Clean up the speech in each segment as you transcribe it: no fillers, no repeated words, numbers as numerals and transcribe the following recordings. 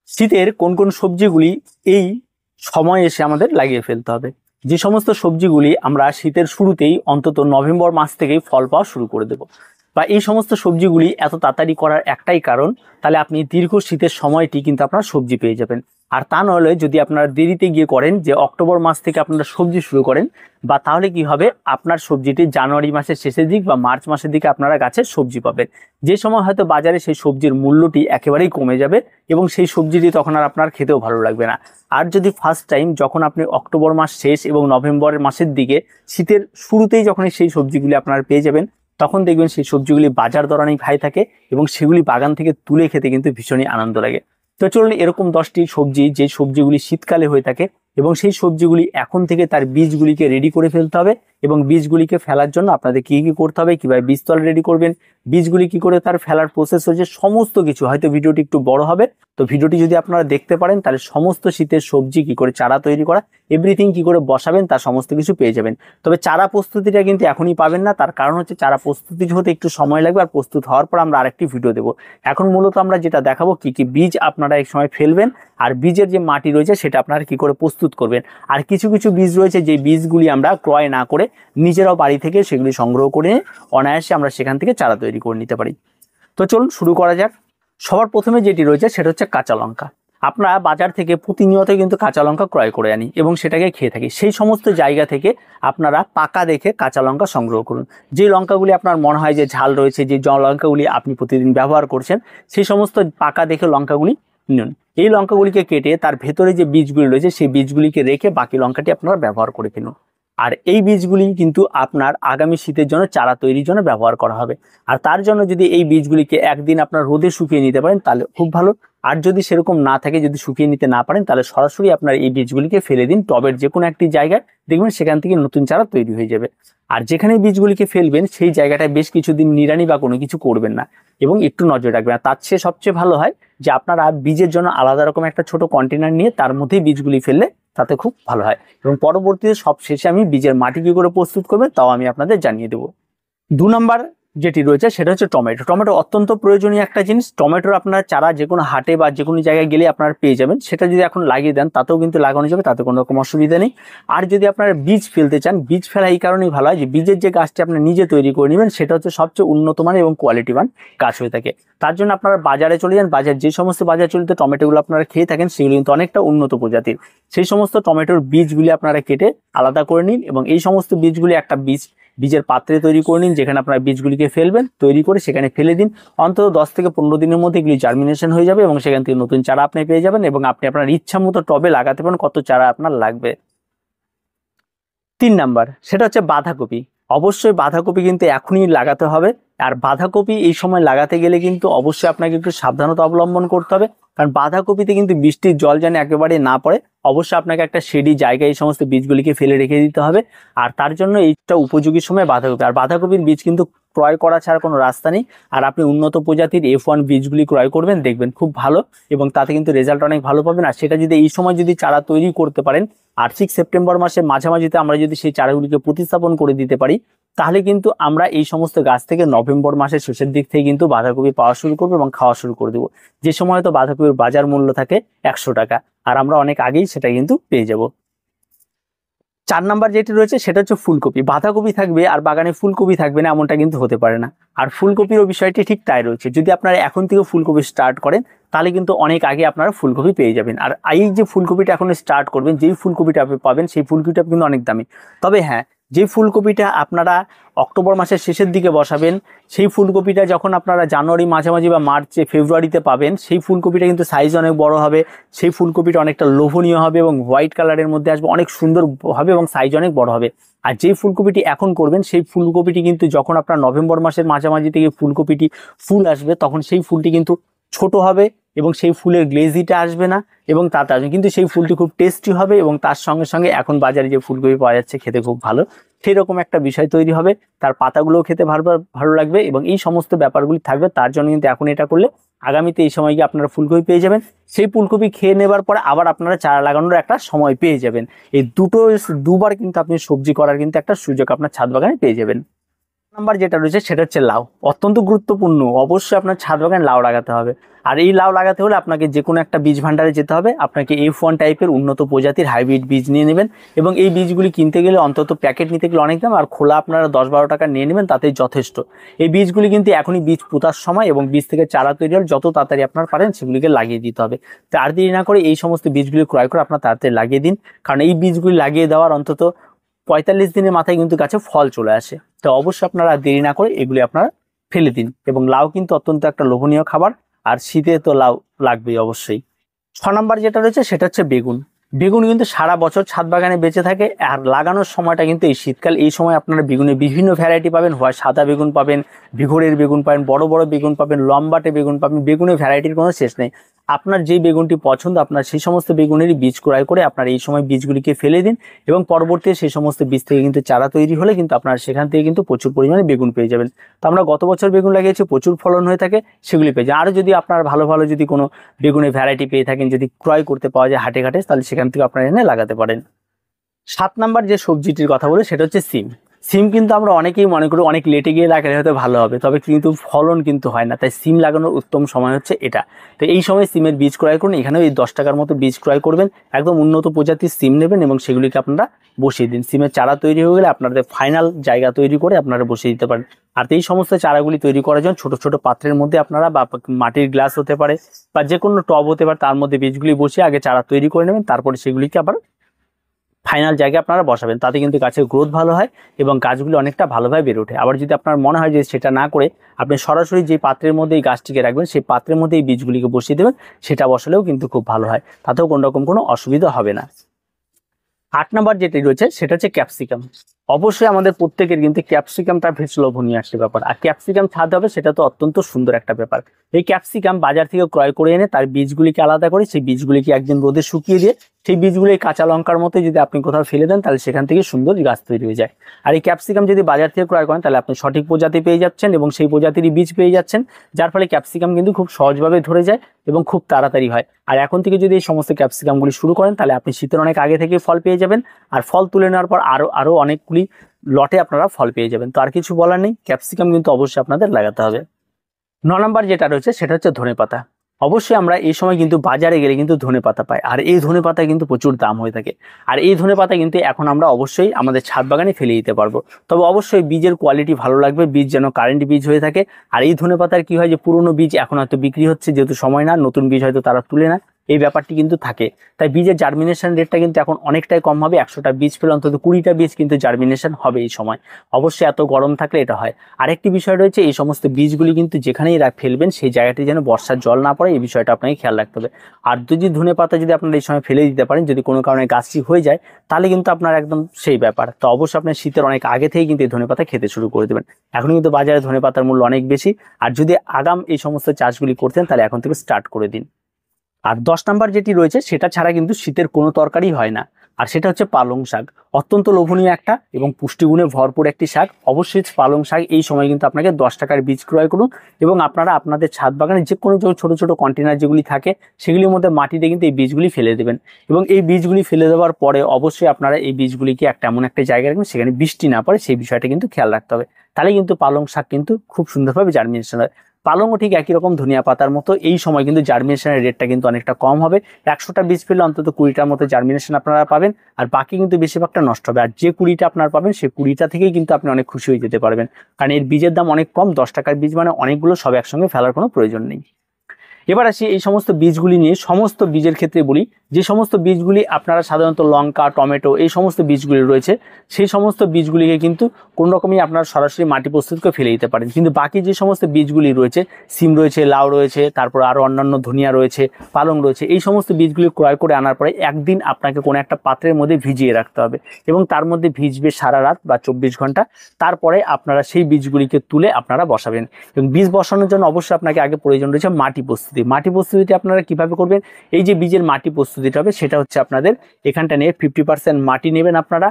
শীতের কোন কোন সবজিগুলি এই সময় এসে আমাদের লাগিয়ে ফেলতে হবে? যে সমস্ত সবজিগুলি আমরা শীতের শুরুতেই অন্তত নভেম্বর মাস থেকেই ফল পাওয়া শুরু করে দেব, বা এই সমস্ত সবজিগুলি এত তাড়াতাড়ি করার একটাই কারণ, তাহলে আপনি দীর্ঘ শীতের সময়টি কিন্তু আপনার সবজি পেয়ে যাবেন। আর তা নইলে যদি আপনারা দেরিতে গিয়ে করেন, যে অক্টোবর মাস থেকে আপনারা সবজি শুরু করেন, বা তাহলে কি হবে, আপনার সবজিটি জানুয়ারি মাসের শেষের দিক বা মার্চ মাসের দিকে আপনারা গাছে সবজি পাবেন, যে সময় হয়তো বাজারে সেই সবজির মূল্যটি একেবারেই কমে যাবে এবং সেই সবজিটি তখন আর আপনার খেতেও ভালো লাগবে না। আর যদি ফার্স্ট টাইম যখন আপনি অক্টোবর মাস শেষ এবং নভেম্বরের মাসের দিকে শীতের শুরুতেই যখন সেই সবজিগুলি আপনারা পেয়ে যাবেন, তখন দেখবেন সেই সবজিগুলি বাজার দর অনেক হাই থাকে এবং সেগুলি বাগান থেকে তুলে খেতে কিন্তু ভীষণই আনন্দ লাগে। তো চলুন এরকম 10টি সবজি, যে সবজিগুলি শীতকালে হয়ে থাকে এবং সেই সবজিগুলি এখন থেকে তার বীজগুলিকে রেডি করে ফেলতে হবে, এবং বীজগুলিকে ফেলার জন্য আপনাদের কি কি করতে হবে, কিভাবে বীজতলা রেডি করবেন, বীজগুলি কি করে তার ফেলার প্রসেস হয়েছে, সমস্ত কিছু। হয়তো ভিডিওটি একটু বড় হবে, তো ভিডিওটি যদি আপনারা দেখতে পারেন তাহলে সমস্ত শীতের সবজি কি করে চারা তৈরি করা, এভরিথিং কি করে বসাবেন, তার সমস্ত কিছু পেয়ে যাবেন। তবে চারা প্রস্তুতিটা কিন্তু এখনই পাবেন না, তার কারণ হচ্ছে চারা প্রস্তুতি হতে একটু সময় লাগবে, আর প্রস্তুত হওয়ার পর আমরা আরেকটি ভিডিও দেবো। এখন মূলত আমরা যেটা দেখাবো কি কি বীজ আপনারা এক সময় ফেলবেন, আর বীজের যে মাটি রয়েছে সেটা আপনারা কি করে প্রস্তুত করবেন। আর কিছু কিছু বীজ রয়েছে যে বীজগুলি আমরা ক্রয় না করে নিজেরাও বাড়ি থেকে সেগুলি সংগ্রহ করে অনায়াসে আমরা সেখান থেকে চারা তৈরি করে নিতে পারি। তো চলুন শুরু করা যাক। সবার প্রথমে যেটি রয়েছে সেটা হচ্ছে কাঁচা লঙ্কা। আমরা বাজার থেকে প্রতিনিয়ত কিন্তু কাঁচা লঙ্কা ক্রয় করে আনি এবং সেটাকে খেয়ে থাকি। সেই সমস্ত জায়গা থেকে আপনারা পাকা দেখে কাঁচা লঙ্কা সংগ্রহ করুন। যে লঙ্কাগুলি আপনার মনে হয় যে ঝাল রয়েছে, যে লঙ্কাগুলি আপনি প্রতিদিন ব্যবহার করছেন, সেই সমস্ত পাকা দেখে লঙ্কাগুলি নিন। এই লঙ্কাগুলিকে কেটে তার ভেতরে যে বীজগুলি রয়েছে সেই বীজগুলিকে রেখে বাকি লঙ্কাটি আপনারা ব্যবহার করে ফেলুন। আর এই বীজগুলি কিন্তু আপনার আগামী শীতের জন্য চারা তৈরির জন্য ব্যবহার করা হবে। আর তার জন্য যদি এই বীজগুলিকে একদিন আপনার রোদে শুকিয়ে নিতে পারেন তাহলে খুব ভালো। আর যদি সেরকম না থাকে, যদি শুকিয়ে নিতে না পারেন, তাহলে সরাসরি আপনার এই বীজগুলিকে ফেলে দিন টবের যে কোনো একটি জায়গায়, দেখবেন সেখান থেকে নতুন চারা তৈরি হয়ে যাবে। আর যেখানে বীজগুলিকে ফেলবেন সেই জায়গাটায় বেশ কিছুদিন নিড়ানি বা কোনো কিছু করবেন না এবং একটু নজর রাখবেন। আর তার চেয়ে সবচেয়ে ভালো হয় যে আপনারা বীজের জন্য আলাদা রকম একটা ছোট কন্টেনার নিয়ে তার মধ্যেই বীজগুলি ফেললে তাতে খুব ভালো হয়। এবং পরবর্তীতে সব শেষে আমি বীজের মাটি কি করে প্রস্তুত করবেন তাও আমি আপনাদের জানিয়ে দেবো। 2 নম্বর যেটি রয়েছে সেটা হচ্ছে টমেটো। টমেটো অত্যন্ত প্রয়োজনীয় একটা জিনিস। টমেটোর আপনার চারা যে কোনো হাটে বা যে কোনো জায়গায় গেলে আপনারা পেয়ে যাবেন। সেটা যদি এখন লাগিয়ে দেন তাতেও কিন্তু লাগানো যাবে, তাতে কোনো রকম অসুবিধা নেই। আর যদি আপনারা বীজ ফেলতে চান, বীজ ফেলা এই কারণেই ভালো হয় যে বীজের যে গাছটি আপনি নিজে তৈরি করে নেবেন সেটা হচ্ছে সবচেয়ে উন্নত মানের এবং কোয়ালিটিবান গাছ হয়ে থাকে। তার জন্য আপনারা বাজারে চলে যান, বাজার যে সমস্ত বাজার চলিত টমেটোগুলো আপনারা খেয়ে থাকেন সেগুলো কিন্তু অনেকটা উন্নত প্রজাতির। সেই সমস্ত টমেটোর বীজগুলি আপনারা কেটে আলাদা করে নিন এবং এই সমস্ত বীজগুলি একটা বীজের পাত্রে তৈরি করে নিন, যেখানে আপনারা বীজগুলিকে ফেলবেন, তৈরি করে সেখানে ফেলে দিন। অন্তত 10 থেকে 15 দিনের মধ্যে এগুলি জার্মিনেশন হয়ে যাবে এবং সেখান থেকে নতুন চারা আপনি পেয়ে যাবেন এবং আপনি আপনার ইচ্ছা মতো টবে লাগাতে পারেন কত চারা আপনার লাগবে। 3 নাম্বার সেটা হচ্ছে বাঁধাকপি। অবশ্যই বাঁধাকপি কিন্তু এখনই লাগাতে হবে। আর বাঁধাকপি এই সময় লাগাতে গেলে কিন্তু অবশ্যই আপনাকে একটু সাবধানতা অবলম্বন করতে হবে, কারণ বাঁধাকপিতে কিন্তু বৃষ্টির জল যেন একেবারে না পড়ে। অবশ্যই আপনাকে একটা শেডি জায়গায় এই সমস্ত বীজগুলিকে ফেলে রেখে দিতে হবে। আর তার জন্য এইটা উপযোগী সময় বাঁধাকপি। আর বাঁধাকপির বীজ কিন্তু ক্রয় করা ছাড়া কোনো রাস্তা নেই। আর আপনি উন্নত প্রজাতির F1 বীজগুলি ক্রয় করবেন, দেখবেন খুব ভালো এবং তাতে কিন্তু রেজাল্ট অনেক ভালো পাবেন। আর সেটা যদি এই সময় যদি চারা তৈরি করতে পারেন, আর 6 সেপ্টেম্বর মাসের মাঝামাঝিতে আমরা যদি সেই চারাগুলিকে প্রতিস্থাপন করে দিতে পারি, তাহলে কিন্তু আমরা এই সমস্ত গাছ থেকে নভেম্বর মাসের শেষের দিক থেকে কিন্তু বাঁধাকপি পাওয়া শুরু করবো এবং খাওয়া শুরু করে দেবো। যে সময় তো বাঁধাকপির বাজার মূল্য থাকে 100 টাকা, আর আমরা অনেক আগেই সেটা কিন্তু পেয়ে যাব। 4 নাম্বার যেটি রয়েছে সেটা হচ্ছে ফুলকপি। বাঁধাকপি থাকবে আর বাগানে ফুলকপি থাকবে না এমনটা কিন্তু হতে পারে না। আর ফুলকপিরও বিষয়টি ঠিক তাই রয়েছে। যদি আপনারা এখন থেকে ফুলকপি স্টার্ট করেন তাহলে কিন্তু অনেক আগে আপনারা ফুলকপি পেয়ে যাবেন। আর এই যে ফুলকপিটা এখন স্টার্ট করবেন, যেই ফুলকপিটা আপনি পাবেন সেই ফুলকপিটা কিন্তু অনেক দামি। তবে হ্যাঁ, যে ফুলকপিটা আপনারা অক্টোবর মাসের শেষের দিকে বসাবেন, সেই ফুলকপিটা যখন আপনারা জানুয়ারি মাঝামাঝি বা মার্চে ফেব্রুয়ারিতে পাবেন, সেই ফুলকপিটা কিন্তু সাইজ অনেক বড় হবে, সেই ফুলকপিটা অনেকটা লোভনীয় হবে এবং হোয়াইট কালারের মধ্যে আসবে, অনেক সুন্দর হবে এবং সাইজ অনেক বড় হবে। আর যেই ফুলকপিটি এখন করবেন সেই ফুলকপিটি কিন্তু যখন আপনার নভেম্বর মাসের মাঝামাঝি থেকে ফুলকপিটি ফুল আসবে তখন সেই ফুলটি কিন্তু ছোট হবে এবং সেই ফুলের গ্লেজিটা আসবে না এবং তাতে আসবে, কিন্তু সেই ফুলটি খুব টেস্টি হবে এবং তার সঙ্গে সঙ্গে এখন বাজারে যে ফুলকপি পাওয়া যাচ্ছে খেতে খুব ভালো, সেরকম একটা বিষয় তৈরি হবে। তার পাতাগুলোও খেতে ভালো লাগবে এবং এই সমস্ত ব্যাপারগুলি থাকবে। তার জন্য কিন্তু এখন এটা করলে আগামীতে এই সময় গিয়ে আপনারা ফুলকপি পেয়ে যাবেন। সেই ফুলকপি খেয়ে নেবার পরে আবার আপনারা চারা লাগানোর একটা সময় পেয়ে যাবেন। এই দুবার কিন্তু আপনি সবজি করার কিন্তু একটা সুযোগ আপনার ছাদ বাগানে পেয়ে যাবেন। নাম্বার যেটা রয়েছে সেটা হচ্ছে লাউ। অত্যন্ত গুরুত্বপূর্ণ, অবশ্যই আপনার ছাদ বাগানে লাউ লাগাতে হবে। আর এই লাউ লাগাতে হলে আপনাকে যে কোনো একটা বীজ ভান্ডারে যেতে হবে, আপনাকে F1 টাইপের উন্নত প্রজাতির হাইব্রিড বীজ নিয়ে নেবেন এবং এই বীজগুলি কিনতে গেলে অন্তত প্যাকেট নিতে গেলে অনেক দাম, আর খোলা আপনারা 10-12 টাকা নিয়ে নেবেন, তাতেই যথেষ্ট। এই বীজগুলি কিন্তু এখনই বীজ পোঁতার সময় এবং বীজ থেকে চারা তৈরি হলে যত তাড়াতাড়ি আপনার পারেন সেগুলিকে লাগিয়ে দিতে হবে। তো আর দেরি না করে এই সমস্ত বীজগুলি ক্রয় করে আপনার তাড়াতাড়ি লাগিয়ে দিন, কারণ এই বীজগুলি লাগিয়ে দেওয়ার অন্তত 45 দিনের মাথায় কিন্তু গাছে ফল চলে আসে। তো অবশ্যই আপনারা দেরি না করে এগুলি আপনারা ফেলে দিন। এবং লাউ কিন্তু অত্যন্ত একটা লোভনীয় খাবার, আর শীতে তো লাউ লাগবেই অবশ্যই। 6 নাম্বার যেটা রয়েছে সেটা হচ্ছে বেগুন। বেগুন কিন্তু সারা বছর ছাদ বাগানে বেঁচে থাকে, আর লাগানোর সময়টা কিন্তু এই শীতকাল। এই সময় আপনারা বেগুনের বিভিন্ন ভ্যারাইটি পাবেন, হয় সাদা বেগুন পাবেন, ভিগড়ের বেগুন পাবেন, বড় বড় বেগুন পাবেন, লম্বাটে বেগুন পাবেন, বেগুনের ভ্যারাইটির কোনো শেষ নেই। আপনার যেই বেগুনটি পছন্দ আপনার সেই সমস্ত বেগুনেরই বীজ ক্রয় করে আপনার এই সময় বীজগুলিকে ফেলে দিন, এবং পরবর্তীতে সেই সমস্ত বীজ থেকে কিন্তু চারা তৈরি হলে কিন্তু আপনার সেখান থেকে কিন্তু প্রচুর পরিমাণে বেগুন পেয়ে যাবেন। তো আমরা গত বছর বেগুন লাগিয়েছি, প্রচুর ফলন হয়ে থাকে, সেগুলি পেয়ে যায়। আরও যদি আপনার ভালো ভালো যদি কোনো বেগুনের ভ্যারাইটি পেয়ে থাকেন, যদি ক্রয় করতে পাওয়া যায় হাটে ঘাটে, তাহলে সেখান থেকে আপনারা এনে লাগাতে পারেন। 7 নাম্বার যে সবজিটির কথা বলে সেটা হচ্ছে সিম। সিম কিন্তু আমরা অনেকেই মনে করি অনেক লেটে গিয়ে লাগালে হয়তো ভালো হবে, তবে কিন্তু ফলন কিন্তু হয় না। তাই সিম লাগানোর উত্তম সময় হচ্ছে এটা। তো এই সময় সিমের বীজ ক্রয় করুন, এখানেও এই 10 টাকার মতো বীজ ক্রয় করবেন, একদম উন্নত প্রজাতির সিম নেবেন এবং সেগুলিকে আপনারা বসিয়ে দিন। সিমের চারা তৈরি হয়ে গেলে আপনাদের ফাইনাল জায়গা তৈরি করে আপনারা বসিয়ে দিতে পারেন। আর এই সমস্ত চারাগুলি তৈরি করার জন্য ছোট ছোট পাত্রের মধ্যে আপনারা, বা মাটির গ্লাস হতে পারে বা যে কোনো টব হতে পারে, তার মধ্যে বীজগুলি বসিয়ে আগে চারা তৈরি করে নেবেন, তারপরে সেগুলিকে আবার ফাইনাল জায়গায় আপনারা বসাবেন। তাতে কিন্তু গাছের গ্রোথ ভালো হয় এবং গাছগুলি অনেকটা ভালোভাবে বেড়ে ওঠে। আবার যদি আপনার মনে হয় যে সেটা না করে আপনি সরাসরি যে পাত্রের মধ্যে এই গাছটিকে রাখবেন সেই পাত্রের মধ্যে এই বীজগুলিকে বসিয়ে দেবেন, সেটা বসালেও কিন্তু খুব ভালো হয়, তাতেও কোনো রকম কোনো অসুবিধা হবে না। 8 নাম্বার যেটি রয়েছে সেটা হচ্ছে ক্যাপসিকাম। অবশ্যই আমাদের প্রত্যেকের কিন্তু ক্যাপসিকামটা বেশ লোভনীয় একটা ব্যাপার, আর ক্যাপসিকাম ছাদ হবে সেটা তো অত্যন্ত সুন্দর একটা ব্যাপার। এই ক্যাপসিকাম বাজার থেকে ক্রয় করে এনে তার বীজগুলিকে আলাদা করে সেই বীজগুলিকে একদিন রোদে শুকিয়ে দিয়ে সেই বীজগুলি কাঁচা লঙ্কার মতো যদি আপনি কোথাও ফেলে দেন, তাহলে সেখান থেকে সুন্দর গাছ তৈরি হয়ে যায়। আর এই ক্যাপসিকাম যদি বাজার থেকে ক্রয় করেন তাহলে আপনি সঠিক প্রজাতি পেয়ে যাচ্ছেন এবং সেই প্রজাতিরই বীজ পেয়ে যাচ্ছেন, যার ফলে ক্যাপসিকাম কিন্তু খুব সহজভাবে ধরে যায় এবং খুব তাড়াতাড়ি হয়। আর এখন থেকে যদি এই সমস্ত ক্যাপসিকামগুলি শুরু করেন তাহলে আপনি শীতের অনেক আগে থেকে ফল পেয়ে যাবেন, আর ফল তুলে নেওয়ার পর আরো অনেকগুলি লটে আপনারা ফল পেয়ে যাবেন। তো আর কিছু বলার নেই, ক্যাপসিকাম কিন্তু অবশ্যই আপনাদের লাগাতে হবে। 9 নাম্বার যেটা রয়েছে সেটা হচ্ছে ধনেপাতা। অবশ্যই আমরা এই সময় কিন্তু বাজারে গেলে কিন্তু ধনেপাতা পাই, আর এই ধনেপাতা কিন্তু প্রচুর দাম হয়ে থাকে। আর এই ধনেপাতা কিন্তু এখন আমরা অবশ্যই আমাদের ছাদ বাগানে ফেলে দিতে পারবো, তবে অবশ্যই বীজের কোয়ালিটি ভালো লাগবে, বীজ যেন কারেন্ট বীজ হয়ে থাকে। আর এই ধনেপাতার কি হয় যে পুরনো বীজ এখন হয়তো বিক্রি হচ্ছে, যেহেতু সময় না, নতুন বীজ হয়তো তারা তুলে না, এই ব্যাপারটি কিন্তু থাকে। তাই বীজের জার্মিনেশন রেটটা কিন্তু এখন অনেকটাই কম হবে। 100টা বীজ পেলে অন্তত 20টা বীজ কিন্তু জার্মিনেশন হবে এই সময়। অবশ্যই এত গরম থাকলে এটা হয়। আরেকটি বিষয় রয়েছে, এই সমস্ত বীজগুলি কিন্তু যেখানেই ফেলবেন সেই জায়গাটি যেন বর্ষার জল না পড়ে, এই বিষয়টা আপনাকে খেয়াল রাখতে হবে। আর যদি ধনেপাতা যদি আপনারা এই সময় ফেলে দিতে পারেন, যদি কোনো কারণে গাছটি হয়ে যায়, তাহলে কিন্তু আপনার একদম সেই ব্যাপার। তো অবশ্যই আপনার শীতের অনেক আগে থেকেই কিন্তু এই ধনেপাতা খেতে শুরু করে দেবেন। এখন কিন্তু বাজারে ধনেপাতার মূল্য অনেক বেশি, আর যদি আগাম এই সমস্ত চাষগুলি করতেন তাহলে এখন থেকে স্টার্ট করে দিন। আর 10 নাম্বার যেটি রয়েছে সেটা ছাড়া কিন্তু শীতের কোনো তরকারি হয় না, আর সেটা হচ্ছে পালং শাক। অত্যন্ত লোভনীয় একটা এবং পুষ্টিগুণে ভরপুর একটি শাক। অবশ্যই পালং শাক এই সময় কিন্তু আপনাকে 10 টাকার বীজ ক্রয় করুন এবং আপনারা আপনাদের ছাদ বাগানে যে কোনো ছোট ছোট কন্টেনার যেগুলি থাকে সেগুলির মধ্যে মাটিতে কিন্তু এই বীজগুলি ফেলে দেবেন, এবং এই বীজগুলি ফেলে দেওয়ার পরে অবশ্যই আপনারা এই বীজগুলিকে এমন একটা জায়গায় রাখবেন সেখানে বৃষ্টি না পড়ে, সেই বিষয়টা কিন্তু খেয়াল রাখতে হবে। তাহলে কিন্তু পালং শাক কিন্তু খুব সুন্দরভাবে জার্মিনেশন হয়। পালংও ঠিক একই রকম ধনিয়া পাতার মতো, এই সময় কিন্তু জার্মিনেশনের রেটটা কিন্তু অনেকটা কম হবে। 100টা বীজ পেলে অন্তত 20টার মতো জার্মিনেশন আপনারা পাবেন, আর বাকি কিন্তু বেশিরভাগটা নষ্ট হবে। আর যে 20টা আপনারা পাবেন সেই 20টা থেকেই কিন্তু আপনি অনেক খুশি হয়ে যেতে পারবেন, কারণ এর বীজের দাম অনেক কম। 10 টাকার বীজ মানে অনেকগুলো, সব একসঙ্গে ফেলার কোনো প্রয়োজন নেই। এবার আসি এই সমস্ত বীজগুলি নিয়ে। সমস্ত বীজের ক্ষেত্রে বলি, যে সমস্ত বীজগুলি আপনারা সাধারণত লঙ্কা, টমেটো এই সমস্ত বীজগুলি রয়েছে, সেই সমস্ত বীজগুলিকে কিন্তু কোন রকমই আপনারা সরাসরি মাটি প্রস্তুত করে ফেলে দিতে পারেন। কিন্তু বাকি যে সমস্ত বীজগুলি রয়েছে, সিম রয়েছে, লাউ রয়েছে, তারপর আরও অন্যান্য ধনিয়া রয়েছে, পালং রয়েছে, এই সমস্ত বীজগুলি ক্রয় করে আনার পরে একদিন আপনাকে কোনো একটা পাত্রের মধ্যে ভিজিয়ে রাখতে হবে, এবং তার মধ্যে ভিজবে সারা রাত বা 24 ঘন্টা। তারপরে আপনারা সেই বীজগুলিকে তুলে আপনারা বসাবেন, এবং বীজ বসানোর জন্য অবশ্যই আপনাকে আগে প্রয়োজন রয়েছে মাটি প্রস্তুত মাটি প্রস্তুতিটা আপনারা কিভাবে করবেন, এই যে বীজের মাটি প্রস্তুতিটা হবে সেটা হচ্ছে আপনাদের এখানটা নিয়ে 50% মাটি নেবেন আপনারা,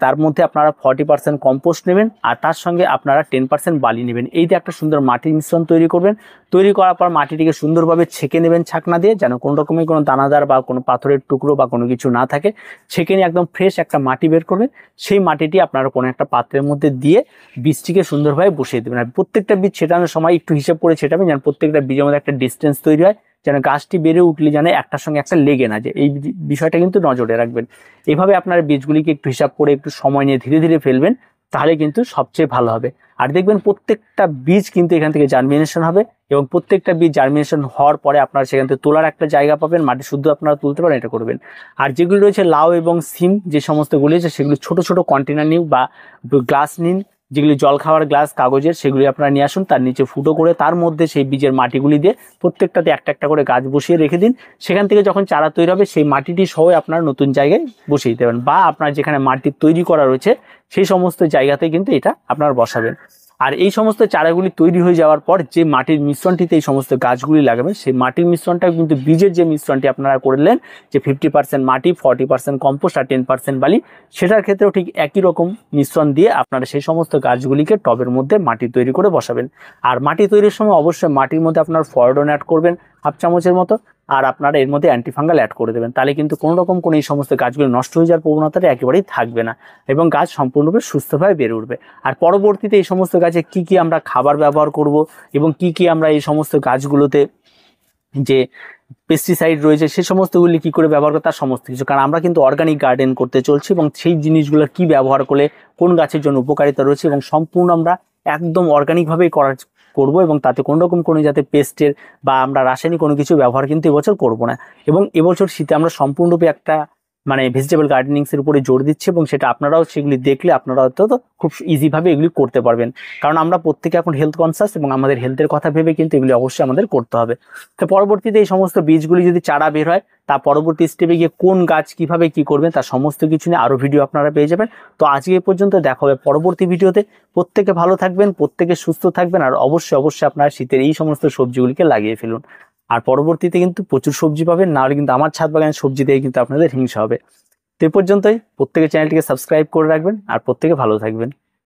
তার মধ্যে আপনারা 40% কম্পোস্ট নেবেন, আর তার সঙ্গে আপনারা 10% বালি নেবেন। এই যে একটা সুন্দর মাটির মিশ্রণ তৈরি করবেন। তৈরি করার পর মাটিটিকে সুন্দরভাবে ছেঁকে নেবেন ছাকনা দিয়ে, যেন কোনো রকমের কোনো দানাদার বা কোনো পাথরের টুকরো বা কোনো কিছু না থাকে। ছেঁকে নিয়ে একদম ফ্রেশ একটা মাটি বের করবেন। সেই মাটিটি আপনারা কোনো একটা পাত্রের মধ্যে দিয়ে বীজটিকে সুন্দরভাবে বসিয়ে দেবেন। আর প্রত্যেকটা বীজ ছেটানোর সময় একটু হিসাব করে ছেটাবেন, যেন প্রত্যেকটা বীজের মধ্যে একটা ডিস্টেন্স তৈরি হয়, যেন গাছটি বেড়ে উঠলে যেন একটার সঙ্গে একটা লেগে না যায়। এই বিষয়টা কিন্তু নজরে রাখবেন। এইভাবে আপনার বীজগুলিকে একটু হিসাব করে একটু সময় নিয়ে ধীরে ধীরে ফেলবেন, তাহলে কিন্তু সবচেয়ে ভালো হবে। আর দেখবেন প্রত্যেকটা বীজ কিন্তু এখান থেকে জার্মিনেশন হবে, এবং প্রত্যেকটা বীজ জার্মিনেশন হওয়ার পরে আপনারা সেখান থেকে তোলার একটা জায়গা পাবেন, মাটি শুদ্ধ আপনারা তুলতে পারেন, এটা করবেন। আর যেগুলি রয়েছে লাউ এবং সিম, যে সমস্তগুলি আছে সেগুলি ছোট ছোট কন্টেনার নিন বা গ্লাস নিন, যেগুলি জল খাওয়ার গ্লাস কাগজের, সেগুলি আপনারা নিয়ে আসুন, তার নিচে ফুটো করে তার মধ্যে সেই বীজের মাটিগুলি দিয়ে প্রত্যেকটাতে একটা একটা করে গাছ বসিয়ে রেখে দিন। সেখান থেকে যখন চারা তৈরি হবে সেই মাটিটি সহ আপনার নতুন জায়গায় বসিয়ে দেবেন, বা আপনার যেখানে মাটি তৈরি করা রয়েছে সেই সমস্ত জায়গাতে কিন্তু এটা আপনার বসাবেন। আর এই সমস্ত চারাগুলি তৈরি হয়ে যাওয়ার পর যে মাটির মিশ্রণটিতে এই সমস্ত গাছগুলি লাগাবেন, সেই মাটির মিশ্রণটা কিন্তু বীজের যে মিশ্রণটি আপনারা করলেন, যে 50% মাটি, 40% কম্পোস্ট আর 10% বালি, সেটার ক্ষেত্রেও ঠিক একই রকম মিশ্রণ দিয়ে আপনারা সেই সমস্ত গাছগুলিকে টবের মধ্যে মাটি তৈরি করে বসাবেন। আর মাটি তৈরির সময় অবশ্যই মাটির মধ্যে আপনার ফরডন অ্যাড করবেন হাফ চামচের মতো, আর আপনারা এর মধ্যে অ্যান্টিফাঙ্গাল অ্যাড করে দেবেন। তাহলে কিন্তু কোনো রকম কোনো এই সমস্ত গাছগুলো নষ্ট হয়ে যাওয়ার প্রবণতাটা একেবারেই থাকবে না, এবং গাছ সম্পূর্ণরূপে সুস্থভাবে বেড়ে উঠবে। আর পরবর্তীতে এই সমস্ত গাছে কি কি আমরা খাবার ব্যবহার করব, এবং কি কি আমরা এই সমস্ত গাছগুলোতে যে পেস্টিসাইড রয়েছে সে সমস্তগুলি কি করে ব্যবহার করতে, তার সমস্ত কিছু, কারণ আমরা কিন্তু অর্গানিক গার্ডেন করতে চলছি, এবং সেই জিনিসগুলো কি ব্যবহার করলে কোন গাছের জন্য উপকারিতা রয়েছে, এবং সম্পূর্ণ আমরা একদম অর্গানিকভাবেই করব, এবং তাতে কোনো রকম কোনো যাতে পেস্টের বা আমরা রাসায়নিক কোনো কিছু ব্যবহার কিন্তু এবছর করব না। এবং এবছর শীতে আমরা সম্পূর্ণরূপে একটা ভেজিটেবল গার্ডেনিংসের উপরে জোর দিচ্ছি, এবং সেটা আপনারাও সেগুলি দেখলে আপনারা হয়তো খুব ইজিভাবে এগুলি করতে পারবেন, কারণ আমরা প্রত্যেকে এখন হেলথ কনসাস, এবং আমাদের হেলথের কথা ভেবে কিন্তু এগুলি অবশ্যই আমাদের করতে হবে। তো পরবর্তীতে এই সমস্ত বীজগুলি যদি চারা বের হয়, তার পরবর্তী স্টেপে গিয়ে কোন গাছ কিভাবে কি করবেন তার সমস্ত কিছু নিয়ে আরও ভিডিও আপনারা পেয়ে যাবেন। তো আজকে এই পর্যন্ত, দেখা হবে পরবর্তী ভিডিওতে। প্রত্যেকে ভালো থাকবেন, প্রত্যেকে সুস্থ থাকবেন, আর অবশ্যই অবশ্যই আপনারা শীতের এই সমস্ত সবজিগুলিকে লাগিয়ে ফেলুন। আর পরবর্তীতে কিন্তু প্রচুর সবজি পাবেন, নাহলে কিন্তু আমার ছাদ বাগানের সবজি দিয়ে কিন্তু আপনাদের হিংসা হবে। তো এই পর্যন্তই, প্রত্যেকে চ্যানেলটিকে সাবস্ক্রাইব করে রাখবেন, আর প্রত্যেকে ভালো থাকবেন।